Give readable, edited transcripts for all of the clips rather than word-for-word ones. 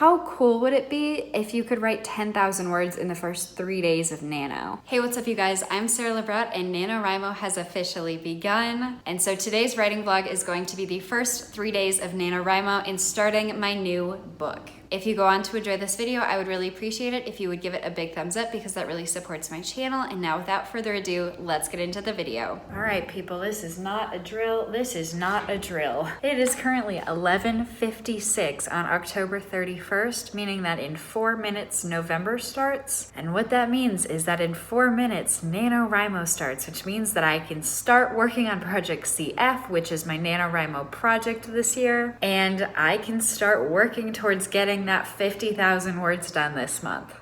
How cool would it be if you could write 10,000 words in the first 3 days of Nano? Hey, what's up you guys? I'm Sara Lubratt and NaNoWriMo has officially begun. And so today's writing vlog is going to be the first 3 days of NaNoWriMo and starting my new book. If you go on to enjoy this video, I would really appreciate it if you would give it a big thumbs up because that really supports my channel. And now without further ado, let's get into the video. All right, people, this is not a drill. This is not a drill. It is currently 11:56 on October 31st, meaning that in 4 minutes, November starts. And what that means is that in 4 minutes, NaNoWriMo starts, which means that I can start working on Project CF, which is my NaNoWriMo project this year. And I can start working towards getting that 50,000 words done this month.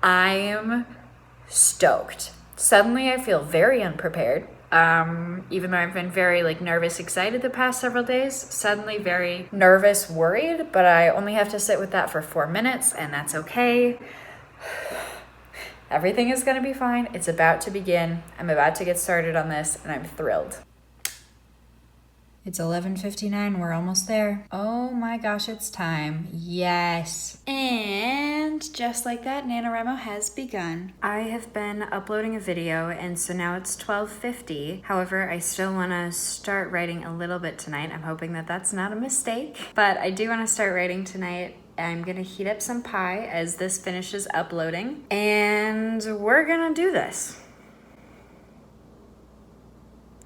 I am stoked. Suddenly I feel very unprepared. Even though I've been very nervous, excited the past several days, suddenly very nervous, worried, but I only have to sit with that for 4 minutes and that's okay. Everything is gonna be fine. It's about to begin. I'm about to get started on this and I'm thrilled. It's 11:59, we're almost there. Oh my gosh, it's time. Yes. And just like that, NaNoWriMo has begun. I have been uploading a video and so now it's 12:50. However, I still wanna start writing a little bit tonight. I'm hoping that that's not a mistake, but I do wanna start writing tonight. I'm gonna heat up some pie as this finishes uploading and we're gonna do this.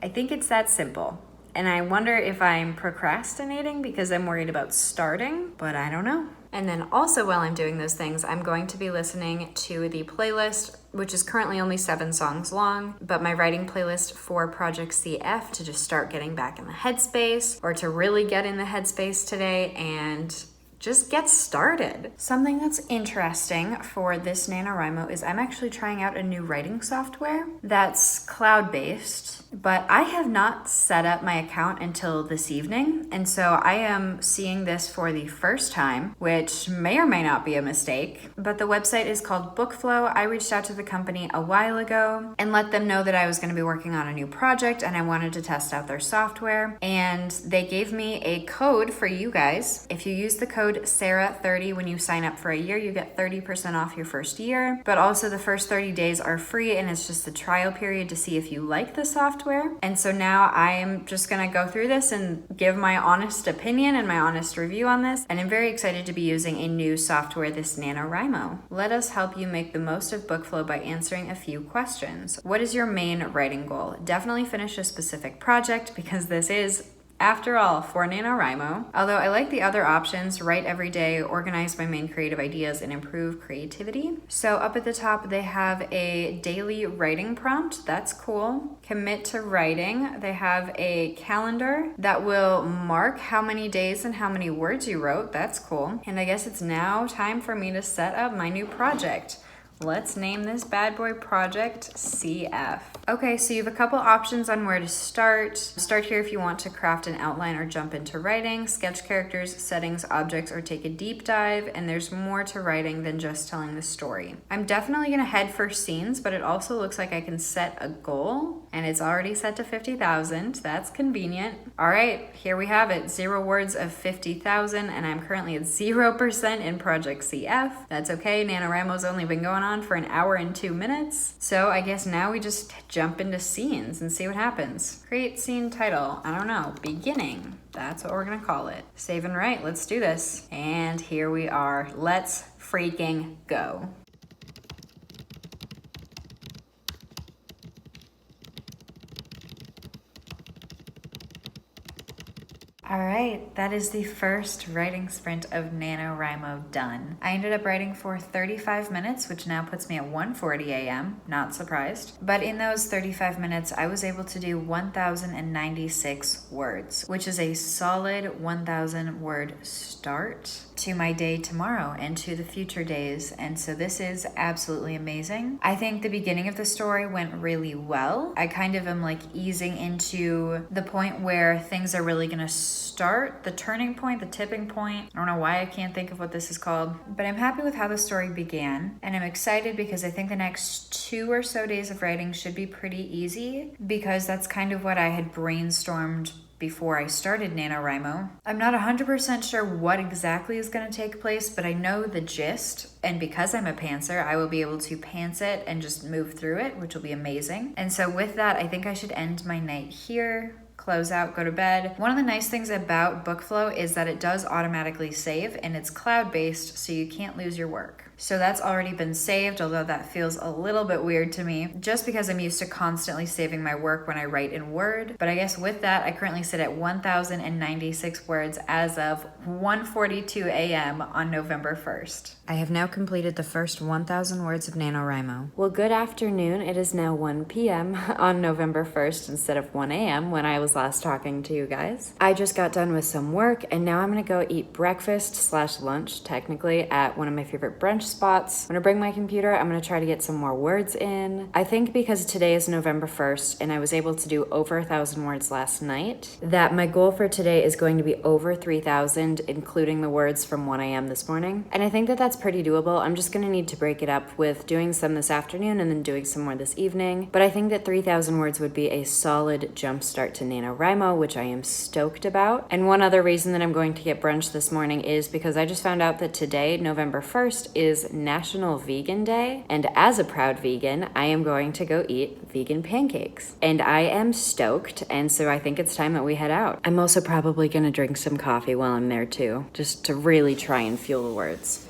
I think it's that simple. And I wonder if I'm procrastinating because I'm worried about starting, but I don't know. And then also while I'm doing those things, I'm going to be listening to the playlist, which is currently only 7 songs long, but my writing playlist for Project CF to just start getting back in the headspace or to really get in the headspace today and just get started. Something that's interesting for this NaNoWriMo is I'm actually trying out a new writing software that's cloud-based, but I have not set up my account until this evening. And so I am seeing this for the first time, which may or may not be a mistake, but the website is called BookFlow. I reached out to the company a while ago and let them know that I was gonna be working on a new project and I wanted to test out their software. And they gave me a code for you guys. If you use the code Sara30 when you sign up for a year, you get 30% off your first year, but also the first 30 days are free and it's just a trial period to see if you like the software. And so now I am just gonna go through this and give my honest opinion and my honest review on this. And I'm very excited to be using a new software, this NaNoWriMo. Let us help you make the most of BookFlow by answering a few questions. What is your main writing goal? Definitely finish a specific project because this is, after all, for NaNoWriMo. Although I like the other options, write every day, organize my main creative ideas, and improve creativity. So up at the top, they have a daily writing prompt. That's cool. Commit to writing. They have a calendar that will mark how many days and how many words you wrote. That's cool. And I guess it's now time for me to set up my new project. Let's name this bad boy Project CF. Okay, so you have a couple options on where to start. Start here if you want to craft an outline or jump into writing, sketch characters, settings, objects, or take a deep dive, and there's more to writing than just telling the story. I'm definitely gonna head for scenes, but it also looks like I can set a goal, and it's already set to 50,000. That's convenient. All right, here we have it, 0 words of 50,000, and I'm currently at 0% in Project CF. That's okay, NaNoWriMo's only been going on for an hour and 2 minutes. So I guess now we just jump into scenes and see what happens. Create scene title, I don't know, beginning. That's what we're gonna call it. Save and write, let's do this. And here we are, let's freaking go. All right, that is the first writing sprint of NaNoWriMo done. I ended up writing for 35 minutes, which now puts me at 1:40 a.m., not surprised. But in those 35 minutes, I was able to do 1,096 words, which is a solid 1,000 word start to my day tomorrow and to the future days. And so this is absolutely amazing. I think the beginning of the story went really well. I kind of am easing into the point where things are really gonna start, the turning point, the tipping point. I don't know why I can't think of what this is called, but I'm happy with how the story began. And I'm excited because I think the next 2 or so days of writing should be pretty easy because that's kind of what I had brainstormed before I started NaNoWriMo. I'm not 100% sure what exactly is going to take place, but I know the gist. And because I'm a pantser, I will be able to pants it and just move through it, which will be amazing. And so with that, I think I should end my night here. Close out, go to bed. One of the nice things about BookFlow is that it does automatically save, and it's cloud-based, so you can't lose your work. So that's already been saved, although that feels a little bit weird to me, just because I'm used to constantly saving my work when I write in Word. But I guess with that, I currently sit at 1,096 words as of 1:42 a.m. on November 1st. I have now completed the first 1,000 words of NaNoWriMo. Well, good afternoon. It is now 1 p.m. on November 1st instead of 1 a.m. when I was last talking to you guys. I just got done with some work, and now I'm gonna go eat breakfast/lunch, technically, at one of my favorite brunch spots. I'm gonna bring my computer. I'm gonna try to get some more words in. I think because today is November 1st and I was able to do over 1,000 words last night, that my goal for today is going to be over 3,000, including the words from 1 a.m. this morning. And I think that that's pretty doable. I'm just gonna need to break it up with doing some this afternoon and then doing some more this evening. But I think that 3,000 words would be a solid jump start to NaNoWriMo, which I am stoked about. And one other reason that I'm going to get brunch this morning is because I just found out that today, November 1st, is National Vegan Day, and as a proud vegan, I am going to go eat vegan pancakes. And I am stoked, and so I think it's time that we head out. I'm also probably gonna drink some coffee while I'm there too, just to really try and fuel the words.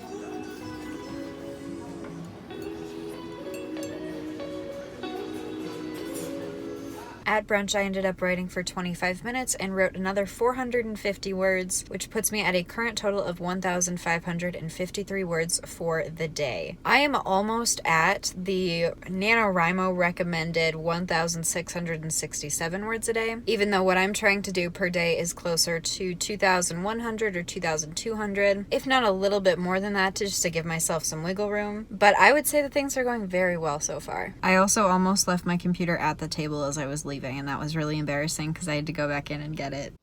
At brunch, I ended up writing for 25 minutes and wrote another 450 words, which puts me at a current total of 1,553 words for the day. I am almost at the NaNoWriMo recommended 1,667 words a day, even though what I'm trying to do per day is closer to 2,100 or 2,200, if not a little bit more than that, just to give myself some wiggle room. But I would say that things are going very well so far. I also almost left my computer at the table as I was leaving, and that was really embarrassing because I had to go back in and get it.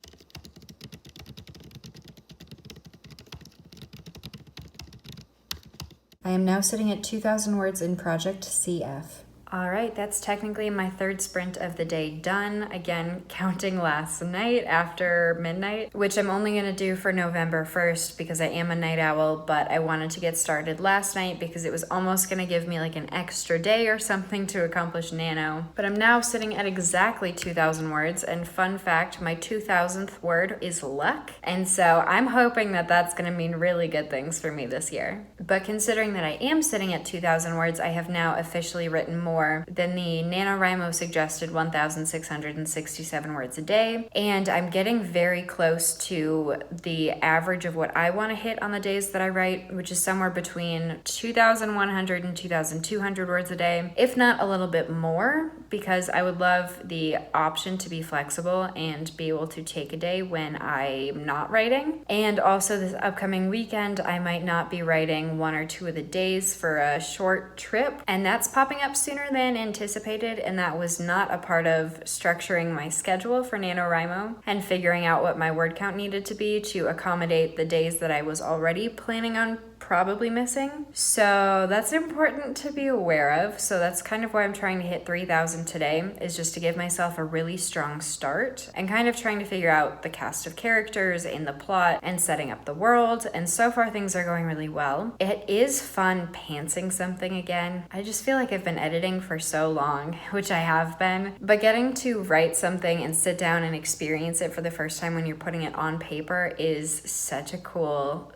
I am now sitting at 2,000 words in Project CF. All right, that's technically my third sprint of the day done. Again, counting last night after midnight, which I'm only gonna do for November 1st because I am a night owl, but I wanted to get started last night because it was almost gonna give me like an extra day or something to accomplish Nano. But I'm now sitting at exactly 2,000 words, and fun fact, my 2,000th word is luck. And so I'm hoping that that's gonna mean really good things for me this year. But considering that I am sitting at 2,000 words, I have now officially written more than the NaNoWriMo suggested 1,667 words a day, and I'm getting very close to the average of what I want to hit on the days that I write, which is somewhere between 2,100 and 2,200 words a day, if not a little bit more, because I would love the option to be flexible and be able to take a day when I'm not writing. And also this upcoming weekend, I might not be writing one or two of the days for a short trip, and that's popping up sooner than anticipated, and that was not a part of structuring my schedule for NaNoWriMo and figuring out what my word count needed to be to accommodate the days that I was already planning on probably missing. So that's important to be aware of. So that's kind of why I'm trying to hit 3,000 today, is just to give myself a really strong start and kind of trying to figure out the cast of characters in the plot and setting up the world. And so far things are going really well. It is fun pantsing something again. I just feel like I've been editing for so long, which I have been, but getting to write something and sit down and experience it for the first time when you're putting it on paper is such a cool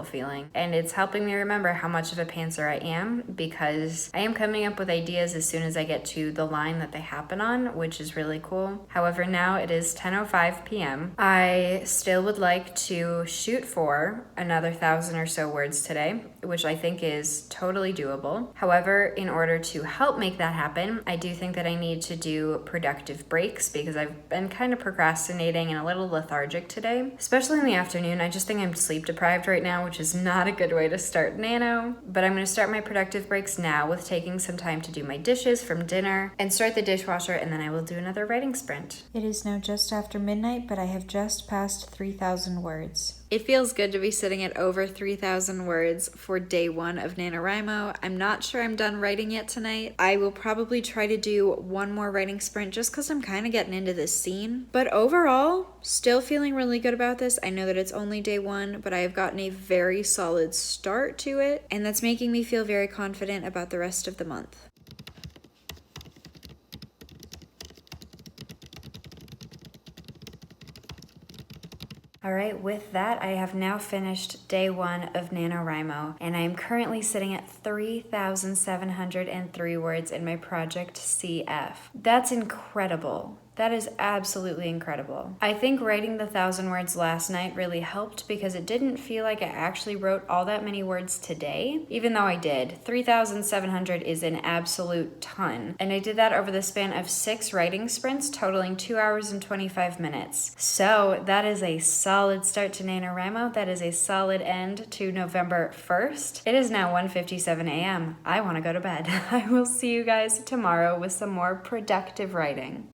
feeling. And it's helping me remember how much of a pantser I am, because I am coming up with ideas as soon as I get to the line that they happen on, which is really cool. However, now it is 10:05 p.m. I still would like to shoot for another 1,000 or so words today, which I think is totally doable. However, in order to help make that happen, I do think that I need to do productive breaks because I've been kind of procrastinating and a little lethargic today, especially in the afternoon. I just think I'm sleep deprived right now, which is not a good way to start Nano. But I'm going to start my productive breaks now with taking some time to do my dishes from dinner and start the dishwasher, and then I will do another writing sprint. It is now just after midnight, but I have just passed 3,000 words. It feels good to be sitting at over 3,000 words for day 1 of NaNoWriMo. I'm not sure I'm done writing yet tonight. I will probably try to do one more writing sprint just because I'm kind of getting into this scene. But overall, still feeling really good about this. I know that it's only day 1, but I have gotten a very solid start to it, and that's making me feel very confident about the rest of the month. All right, with that, I have now finished day 1 of NaNoWriMo, and I am currently sitting at 3,703 words in my project CF. That's incredible. That is absolutely incredible. I think writing the 1,000 words last night really helped because it didn't feel like I actually wrote all that many words today, even though I did. 3,700 is an absolute ton. And I did that over the span of 6 writing sprints, totaling 2 hours and 25 minutes. So that is a solid start to NaNoWriMo. That is a solid end to November 1st. It is now 1:57 a.m. I want to go to bed. I will see you guys tomorrow with some more productive writing.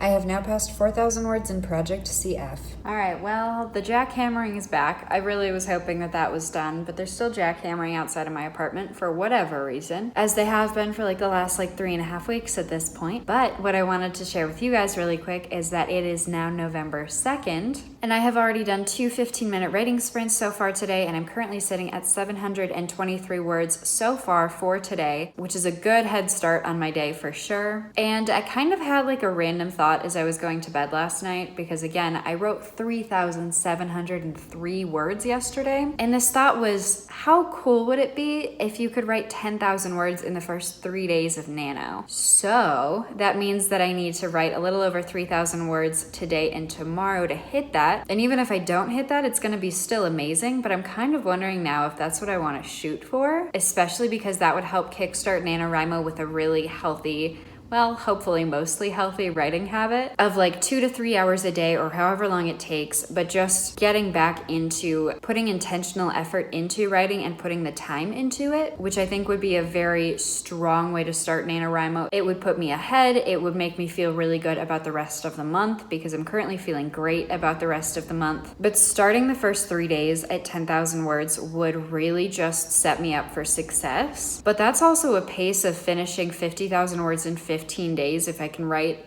I have now passed 4,000 words in Project CF. All right, well, the jackhammering is back. I really was hoping that that was done, but there's still jackhammering outside of my apartment for whatever reason, as they have been for like the last 3.5 weeks at this point. But what I wanted to share with you guys really quick is that it is now November 2nd, and I have already done 2 15-minute writing sprints so far today, and I'm currently sitting at 723 words so far for today, which is a good head start on my day for sure. And I kind of had like a random thought as I was going to bed last night, because again, I wrote 3,703 words yesterday. And this thought was, how cool would it be if you could write 10,000 words in the first 3 days of Nano? So that means that I need to write a little over 3,000 words today and tomorrow to hit that. And even if I don't hit that, it's going to be still amazing. But I'm kind of wondering now if that's what I want to shoot for, especially because that would help kickstart NaNoWriMo with a really healthy, well, hopefully mostly healthy writing habit of 2 to 3 hours a day or however long it takes, but just getting back into putting intentional effort into writing and putting the time into it, which I think would be a very strong way to start NaNoWriMo. It would put me ahead. It would make me feel really good about the rest of the month because I'm currently feeling great about the rest of the month. But starting the first 3 days at 10,000 words would really just set me up for success. But that's also a pace of finishing 50,000 words in 15 days if I can write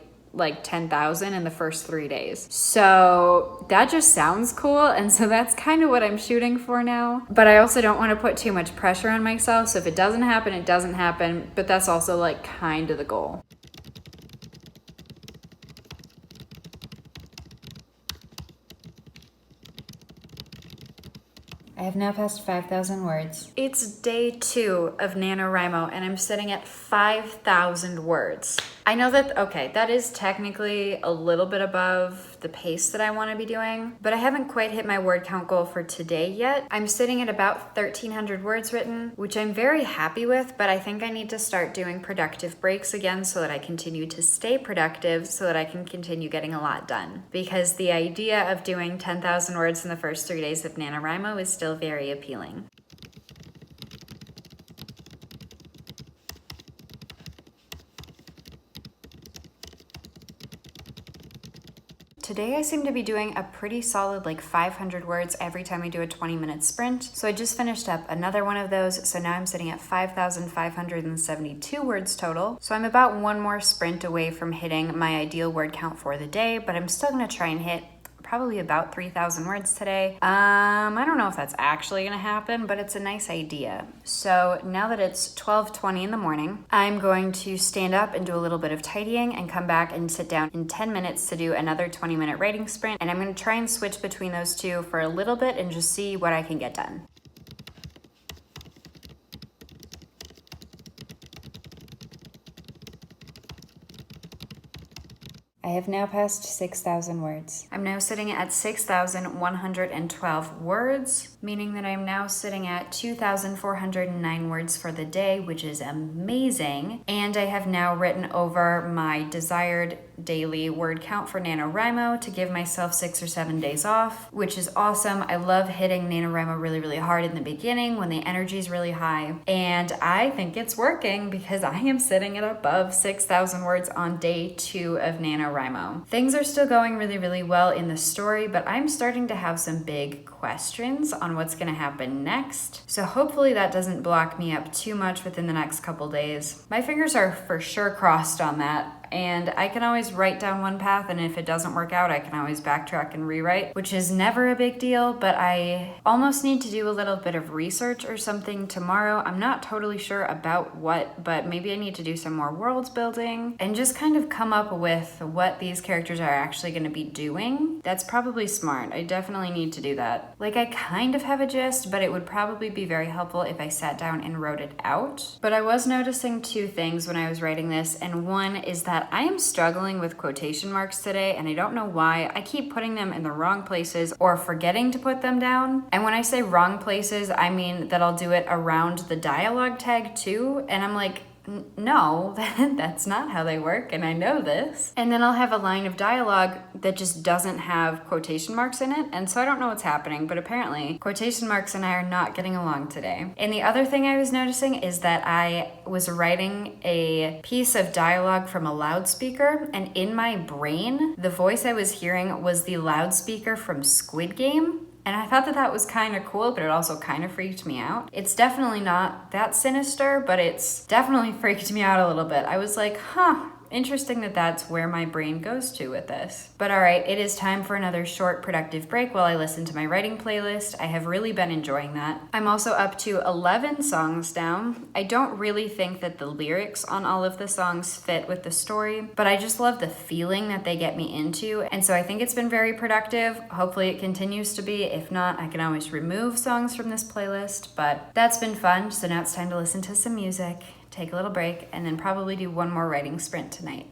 10,000 in the first 3 days. So that just sounds cool. And so that's kind of what I'm shooting for now. But I also don't want to put too much pressure on myself. So if it doesn't happen, it doesn't happen. But that's also kind of the goal. I have now passed 5,000 words. It's day 2 of NaNoWriMo, and I'm sitting at 5,000 words. I know that, okay, that is technically a little bit above the pace that I want to be doing, but I haven't quite hit my word count goal for today yet. I'm sitting at about 1,300 words written, which I'm very happy with, but I think I need to start doing productive breaks again so that I continue to stay productive so that I can continue getting a lot done. Because the idea of doing 10,000 words in the first 3 days of NaNoWriMo is still very appealing. Today I seem to be doing a pretty solid 500 words every time I do a 20-minute sprint. So I just finished up another one of those. So now I'm sitting at 5,572 words total. So I'm about one more sprint away from hitting my ideal word count for the day, but I'm still gonna try and hit probably about 3,000 words today. I don't know if that's actually gonna happen, but it's a nice idea. So now that it's 12:20 in the morning, I'm going to stand up and do a little bit of tidying and come back and sit down in 10 minutes to do another 20-minute writing sprint. And I'm gonna try and switch between those two for a little bit and just see what I can get done. I have now passed 6,000 words. I'm now sitting at 6,112 words. meaning that I'm now sitting at 2,409 words for the day, which is amazing. And I have now written over my desired daily word count for NaNoWriMo to give myself 6 or 7 days off, which is awesome. I love hitting NaNoWriMo really, really hard in the beginning when the energy is really high. And I think it's working because I am sitting at above 6,000 words on day 2 of NaNoWriMo. Things are still going really, really well in the story, but I'm starting to have some big questions on what's going to happen next. So hopefully that doesn't block me up too much within the next couple days. My fingers are for sure crossed on that. And I can always write down one path, and if it doesn't work out, I can always backtrack and rewrite, which is never a big deal, but I almost need to do a little bit of research or something tomorrow. I'm not totally sure about what, but maybe I need to do some more world building and just kind of come up with what these characters are actually going to be doing. That's probably smart. I definitely need to do that. Like, I kind of have a gist, but it would probably be very helpful if I sat down and wrote it out. But I was noticing 2 things when I was writing this, and one is that I am struggling with quotation marks today, and I don't know why. I keep putting them in the wrong places or forgetting to put them down. And when I say wrong places, I mean that I'll do it around the dialogue tag too, and I'm like, no, that's not how they work, and I know this. And then I'll have a line of dialogue that just doesn't have quotation marks in it, and so I don't know what's happening, but apparently quotation marks and I are not getting along today. And the other thing I was noticing is that I was writing a piece of dialogue from a loudspeaker, and in my brain, the voice I was hearing was the loudspeaker from Squid Game. And I thought that that was kind of cool, but it also kind of freaked me out. It's definitely not that sinister, but it's definitely freaked me out a little bit. I was like, interesting that that's where my brain goes to with this. But all right, it is time for another short productive break while I listen to my writing playlist. I have really been enjoying that. I'm also up to 11 songs down. I don't really think that the lyrics on all of the songs fit with the story, but I just love the feeling that they get me into. And so I think it's been very productive. Hopefully it continues to be. If not, I can always remove songs from this playlist, but that's been fun. So now it's time to listen to some music, take a little break, and then probably do one more writing sprint tonight.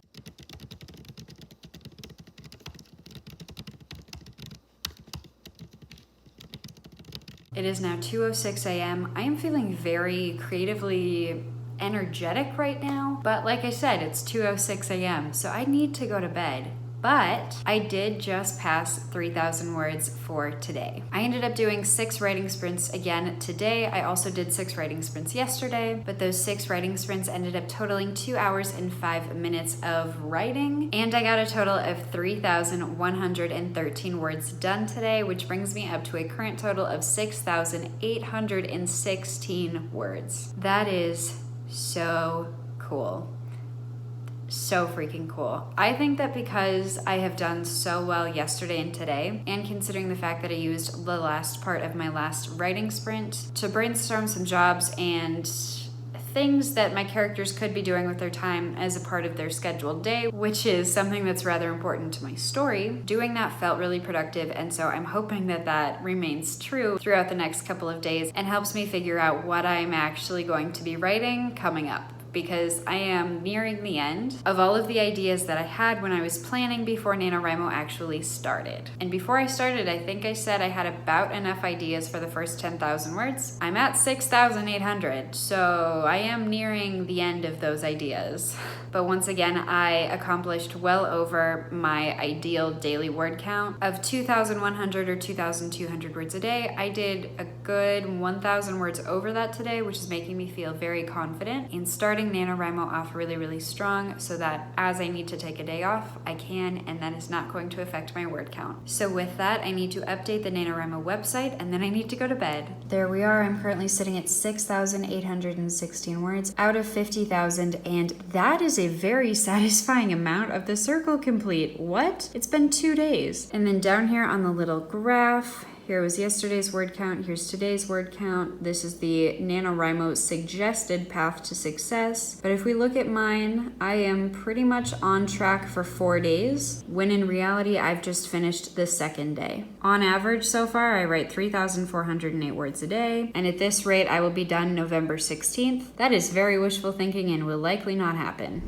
It is now 2:06 a.m. I am feeling very creatively energetic right now, but like I said, it's 2:06 a.m., so I need to go to bed. But I did just pass 3,000 words for today. I ended up doing 6 writing sprints again today. I also did 6 writing sprints yesterday, but those 6 writing sprints ended up totaling 2 hours and 5 minutes of writing. And I got a total of 3,113 words done today, which brings me up to a current total of 6,816 words. That is so cool. So freaking cool. I think that because I have done so well yesterday and today, and considering the fact that I used the last part of my last writing sprint to brainstorm some jobs and things that my characters could be doing with their time as a part of their scheduled day, which is something that's rather important to my story, doing that felt really productive, and so I'm hoping that that remains true throughout the next couple of days and helps me figure out what I'm actually going to be writing coming up, because I am nearing the end of all of the ideas that I had when I was planning before NaNoWriMo actually started. And before I started, I think I said I had about enough ideas for the first 10,000 words. I'm at 6,800, so I am nearing the end of those ideas. But once again, I accomplished well over my ideal daily word count of 2,100 or 2,200 words a day. I did a good 1,000 words over that today, which is making me feel very confident in starting NaNoWriMo off really, really strong so that as I need to take a day off, I can, and that is not going to affect my word count. So with that, I need to update the NaNoWriMo website, and then I need to go to bed. There we are. I'm currently sitting at 6,816 words out of 50,000, and that is a very satisfying amount of the circle complete. What? It's been 2 days. And then down here on the little graph, here was yesterday's word count, here's today's word count. This is the NaNoWriMo suggested path to success. But if we look at mine, I am pretty much on track for 4 days, when in reality, I've just finished the 2nd day. On average so far, I write 3,408 words a day, and at this rate, I will be done November 16th. That is very wishful thinking and will likely not happen.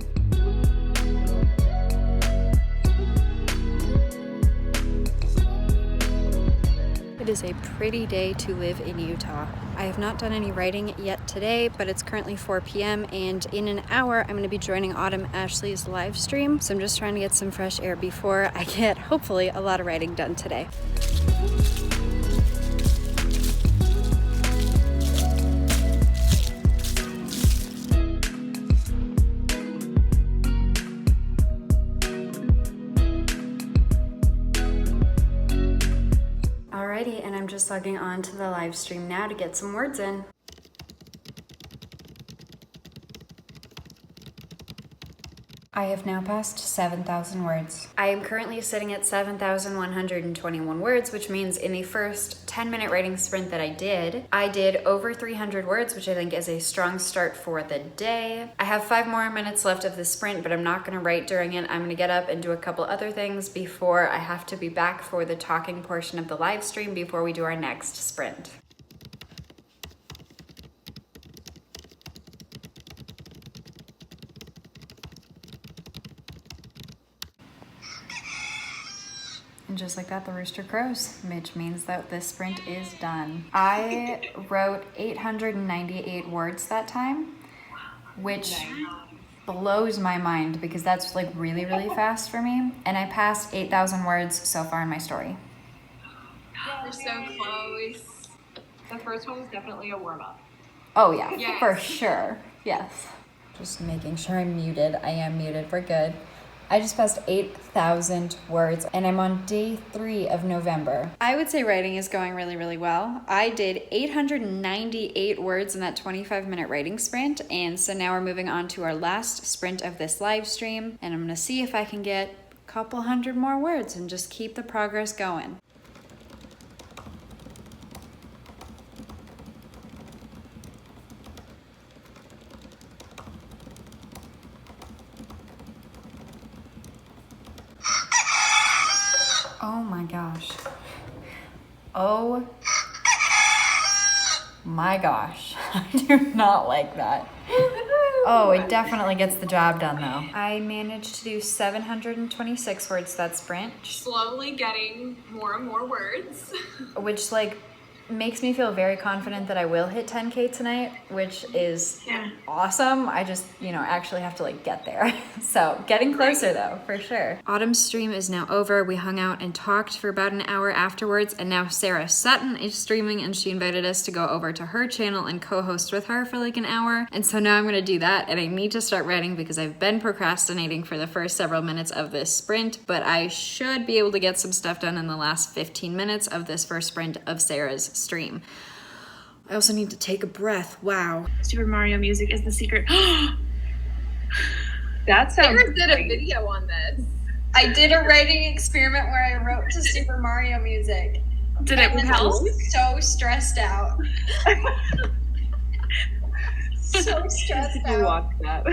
It is a pretty day to live in Utah. I have not done any writing yet today, but it's currently 4 p.m. and in an hour I'm going to be joining Autumn Ashley's live stream. So I'm just trying to get some fresh air before I get, hopefully, a lot of writing done today. Alrighty, and I'm just logging on to the live stream now to get some words in. I have now passed 7,000 words. I am currently sitting at 7,121 words, which means in the first 10-minute writing sprint that I did over 300 words, which I think is a strong start for the day. I have 5 more minutes left of the sprint, but I'm not gonna write during it. I'm gonna get up and do a couple other things before I have to be back for the talking portion of the live stream before we do our next sprint. And just like that, the rooster crows, which means that this sprint is done. I wrote 898 words that time, which blows my mind because that's like really, really fast for me. And I passed 8,000 words so far in my story. We're so close. The first one was definitely a warm-up. Oh yeah, yes. For sure, yes. Just making sure I'm muted. I am muted, we're good. I just passed 8,000 words and I'm on day 3 of November. I would say writing is going really, really well. I did 898 words in that 25-minute writing sprint, and so now we're moving on to our last sprint of this live stream, and I'm gonna see if I can get a couple hundred more words and just keep the progress going. Oh my gosh. Oh my gosh. I do not like that. Oh, it definitely gets the job done though. I managed to do 726 words that sprint. Slowly getting more and more words. Which like makes me feel very confident that I will hit 10K tonight, which is awesome. I just, actually have to like get there. So getting closer though, for sure. Autumn's stream is now over. We hung out and talked for about an hour afterwards, and now Sara Sutton is streaming and she invited us to go over to her channel and co-host with her for like an hour. And so now I'm gonna do that, and I need to start writing because I've been procrastinating for the first several minutes of this sprint, but I should be able to get some stuff done in the last 15 minutes of this first sprint of Sara's stream. I also need to take a breath. Wow. Super Mario music is the secret. That sounds Sara did a video on this. I did a writing experiment where I wrote to Super Mario music. Did it help? I was so stressed out. So stressed out. You watched that.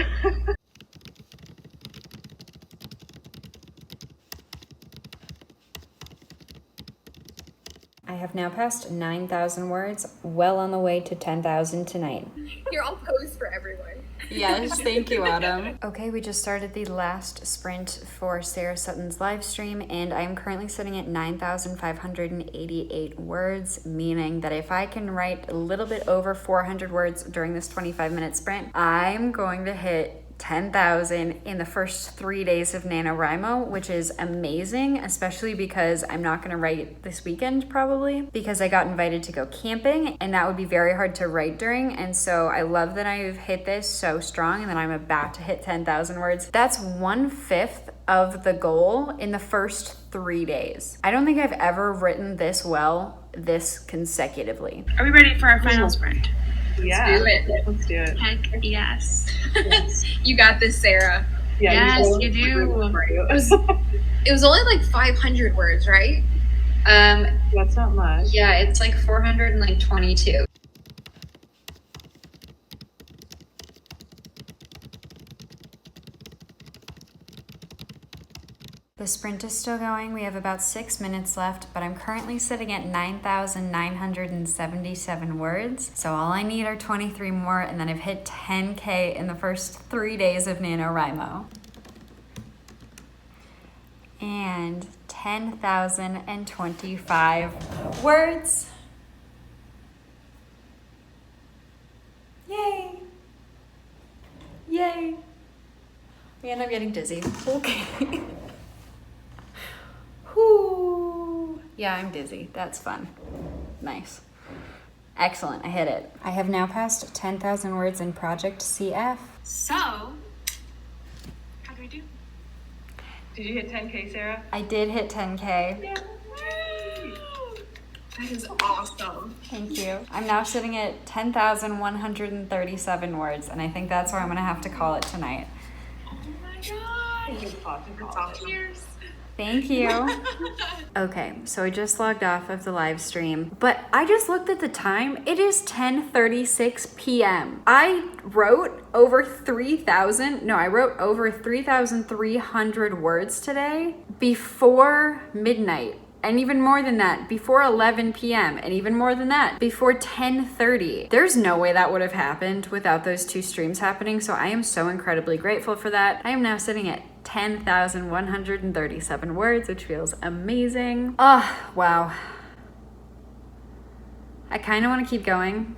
I have now passed 9,000 words, well on the way to 10,000 tonight. You're all posed for everyone. Yes, thank you, Autumn. Okay, we just started the last sprint for Sara Sutton's live stream, and I'm currently sitting at 9,588 words, meaning that if I can write a little bit over 400 words during this 25-minute sprint, I'm going to hit 10,000 in the first 3 days of NaNoWriMo, which is amazing, especially because I'm not gonna write this weekend probably because I got invited to go camping, and that would be very hard to write during. And so I love that I've hit this so strong and that I'm about to hit 10,000 words. That's 1/5 of the goal in the first 3 days. I don't think I've ever written this well this consecutively. Are we ready for our final sprint? Yeah. Let's do it. Let's do it. Heck yes. You got this, Sara. Yeah, yes, you do. It was only like 500 words, right? That's not much. Yeah, it's like 422. The sprint is still going. We have about 6 minutes left, but I'm currently sitting at 9,977 words. So all I need are 23 more, and then I've hit 10K in the first 3 days of NaNoWriMo. And 10,025 words. Yay! Yay! Man, I'm getting dizzy. Okay. Whoo! Yeah, I'm dizzy. That's fun. Nice. Excellent, I hit it. I have now passed 10,000 words in Project CF. So, how do we do? Did you hit 10K, Sarah? I did hit 10K. Yeah. That is awesome. Thank you. I'm now sitting at 10,137 words, and I think that's where I'm gonna have to call it tonight. Oh my god. Fingers crossed and That's crossed. Cheers. Thank you. Okay, so I just logged off of the live stream, but I just looked at the time. It is 10:36 p.m. I wrote over 3,300 words today before midnight. And even more than that, before 11 p.m. And even more than that, before 10:30. There's no way that would have happened without those two streams happening. So I am so incredibly grateful for that. I am now sitting at 10,137 words, which feels amazing. Oh, wow. I kind of want to keep going,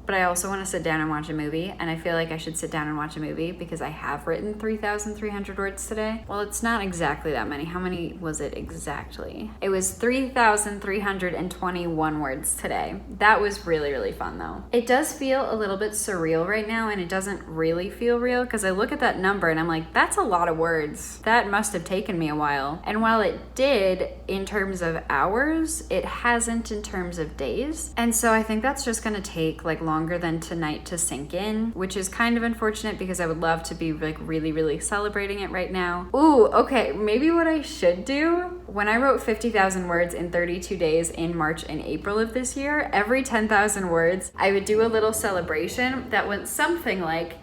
but I also want to sit down and watch a movie, and I feel like I should sit down and watch a movie because I have written 3,300 words today. Well, it's not exactly that many. How many was it exactly? It was 3,321 words today. That was really, really fun though. It does feel a little bit surreal right now, and it doesn't really feel real because I look at that number and I'm like, that's a lot of words. That must have taken me a while. And while it did in terms of hours, it hasn't in terms of days. And so I think that's just gonna take like longer than tonight to sink in, which is kind of unfortunate because I would love to be like really celebrating it right now. Ooh, okay, maybe what I should do, when I wrote 50,000 words in 32 days in March and April of this year, every 10,000 words, I would do a little celebration that went something like,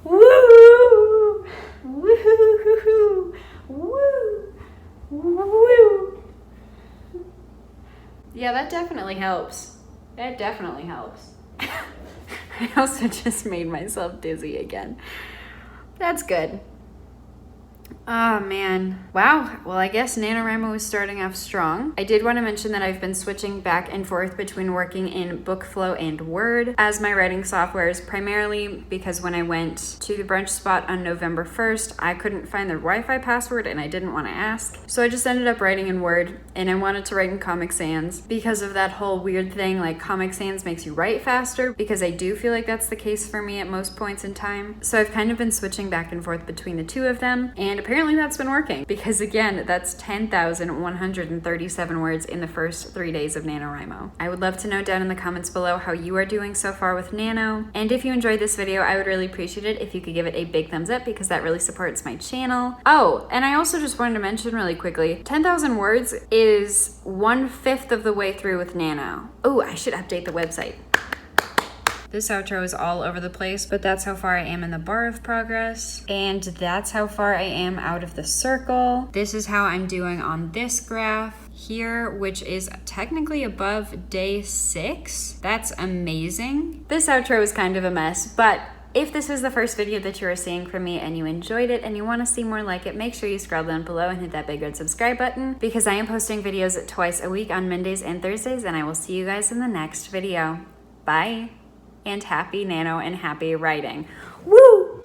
woo, woo, woo, woo. Yeah, that definitely helps. That definitely helps. I also just made myself dizzy again. That's good. Oh man. Wow. Well, I guess NaNoWriMo is starting off strong. I did want to mention that I've been switching back and forth between working in BookFlow and Word as my writing softwares, primarily because when I went to the Brunch spot on November 1st, I couldn't find the Wi-Fi password and I didn't want to ask. So I just ended up writing in Word, and I wanted to write in Comic Sans because of that whole weird thing, like Comic Sans makes you write faster, because I do feel like that's the case for me at most points in time. So I've kind of been switching back and forth between the two of them, and apparently that's been working because again, that's 10,137 words in the first 3 days of NaNoWriMo. I would love to know down in the comments below how you are doing so far with Nano. And if you enjoyed this video, I would really appreciate it if you could give it a big thumbs up because that really supports my channel. Oh, and I also just wanted to mention really quickly, 10,000 words is 1/5 of the way through with Nano. Oh, I should update the website. This outro is all over the place, but that's how far I am in the bar of progress. And that's how far I am out of the circle. This is how I'm doing on this graph here, which is technically above day 6. That's amazing. This outro is kind of a mess, but if this is the first video that you are seeing from me and you enjoyed it and you want to see more like it, make sure you scroll down below and hit that big red subscribe button because I am posting videos twice a week on Mondays and Thursdays, and I will see you guys in the next video. Bye. And happy Nano and happy writing. Woo!